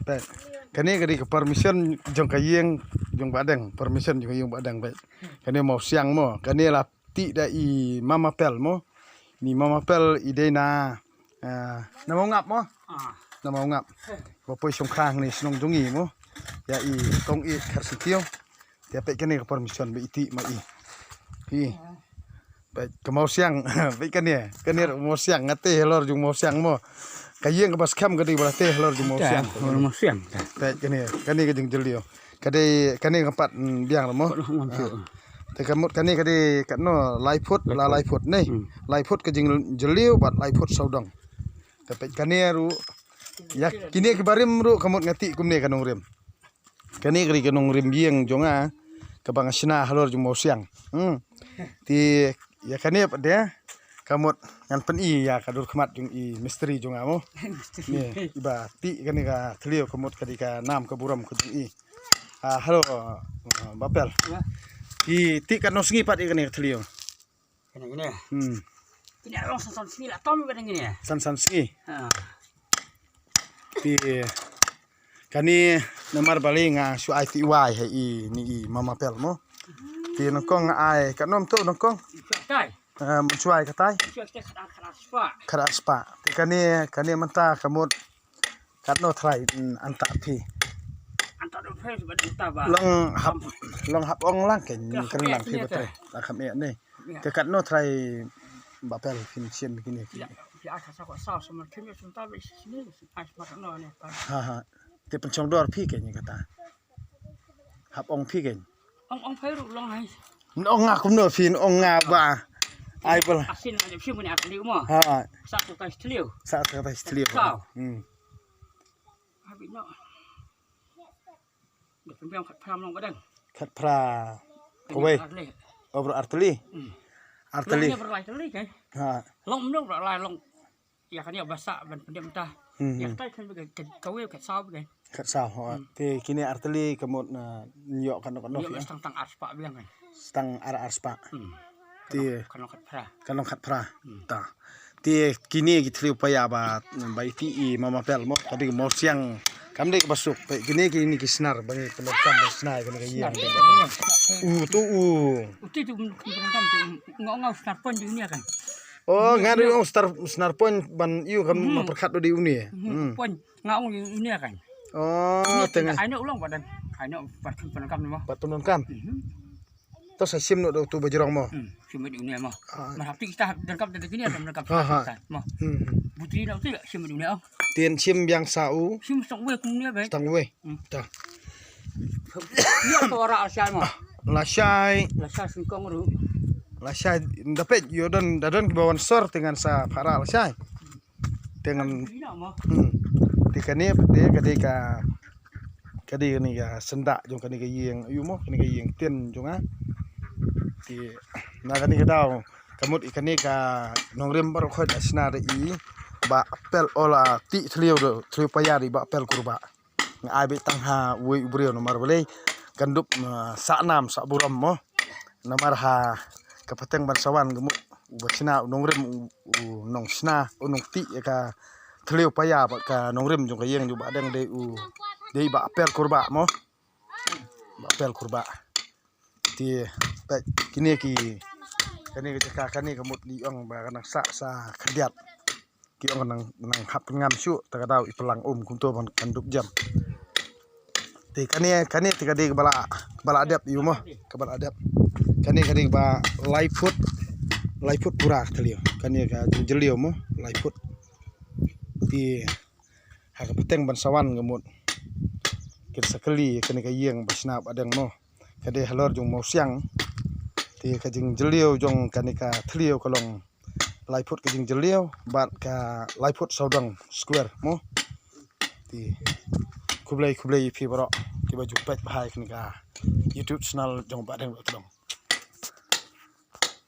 baik. Kani kadi ke permission jong kayeng jong badang, permission jong kayeng badang baik. Kani mau siang mo, kani la ti da I mama pel mo. Ni mama pel ide na mau ngap mo. Na mau ngap. Bapoi song khang ni snong jungi mo. Ya I kong I karsitio. Ya pe kani ke permission be iti ma I. Baik, ke mau siang. Baik kani mau siang ngate lor jong mau siang mo. Kayeng ke bas kam kadi bala teh lor jong mau siang. Mau siang. Baik kani ke jeng jelio. Kadi keempat biang mo. Te kamut kani kadi katno lai phut nei. Lai phut ke jeng jelio bat lai phut saudang. Tapi kani ru ya kini ke barim ru kamut ngati kumne kanong rim. Kani kadi kanong rim bieng jonga ke bangasina halor jong mau siang. Ti ya kani pada kamut ngan pen I ya kadur kemat jong I misteri jong amo. Ni iba ti kani ka thlio kamut kadi ka nam ke buram ke jong I. Halo Bapel. Ti kan nosngi pat I kani thlio. Gini. Ini orang san sini lah, Tom bedang gini ya. San sngi. Ti kani namar balinga su ai ti wai hai ni mama pel mo. Ti nongkong ai kanom tu nongkong. Tai. Mencuai katai. Keras spa. Ti kani menta kamut katno try anta pi. Anta do face badita ba. Long hap ong lang ken lang pi betre. La kham e ni. Ti katno try Bapel finchen begini. Ya asa sa ko sa sama kini sebentar di sini as no ni. Ti pencong dor pi ken kata. Hap ong pi ken. Ong phairu long hai. Ong nga kum no fin ong nga ba. Ai pala. Asin aja sih mun asli mo. Satu tais teliu. Satu tais teliu. Habis no. Dak pembiang kat pram long badang. Kat pra. Kowe. Obro arteli. Arteli. Long berlai teli kan. Long mendong berlai long. Ya kan ya basak ban pendiam tah. Ya tai kan kowe kat saw kan. Kat saw. Ti kini arteli kemut nyok kan ya. Tang arspa bilang kan. Stang arspa. Ti kanong kat pra. Ta. Ti kini gitu upaya ba iti mama pel mo kadi mau siang kam dek basuk kini kisnar bagi penonton besna kini kayang. Tu. Uti tu penonton ngau start point di dunia kan. Oh, ngadu start point ban iu kam memperkat di uni. Point ngau di dunia kan. Oh, tengah. Aino ulang badan. Aino penonton mo. Penonton. Terus saya sim tu bajrong mo. Sim di dunia mo. Merhati kita dengkap dari sini ada dengkap mo. Butri nak tu sim di dunia. Tien sim yang sau. Sim stang we kumnia baik. Stang we. Ta. Ya suara asal mo. Lasai singkong ru. Lasai dapat yo dan bawan sor dengan sa para lasai. Dengan dikani dia kadi ni ka sendak jong kani kayeng ayu mo kani kayeng tien jonga. Ti na kani kadau kamut ikani ka nongrem bar khoj asna I ba pel ola ti thlio do thlio payari ba pel kurba. Ngai be tangha we ubrio nomar bele kandup sa nam sa buram mo nomar ha kapateng barsawan gemuk ubasina nongrem nong sna unong ti ka thlio paya ba ka nongrem jong kayeng ju ba dang de ba pel kurba mo. Ba pel kurba. Ti kini kani kamut di ong ba kanang sa khadiat. Ki ong nang hap ngam su ta kadau ipelang kunto ban kandup jam. Ti kani ti kadi bala adap yu mo ke bala adap. Kani ba lai foot pura thlio. Kani ka jelio mo lai foot. Ti ha kapateng ban sawan gemut. Sekali kani kayeng basnap adang mo kade halor jong mau siang ti kajing jelio jong kani ka thlio kalong laiput kajing jelio bat ka laiput saudang square mo ti kublai pi baro ki baju pet bahai kani ka YouTube channel jong badang tolong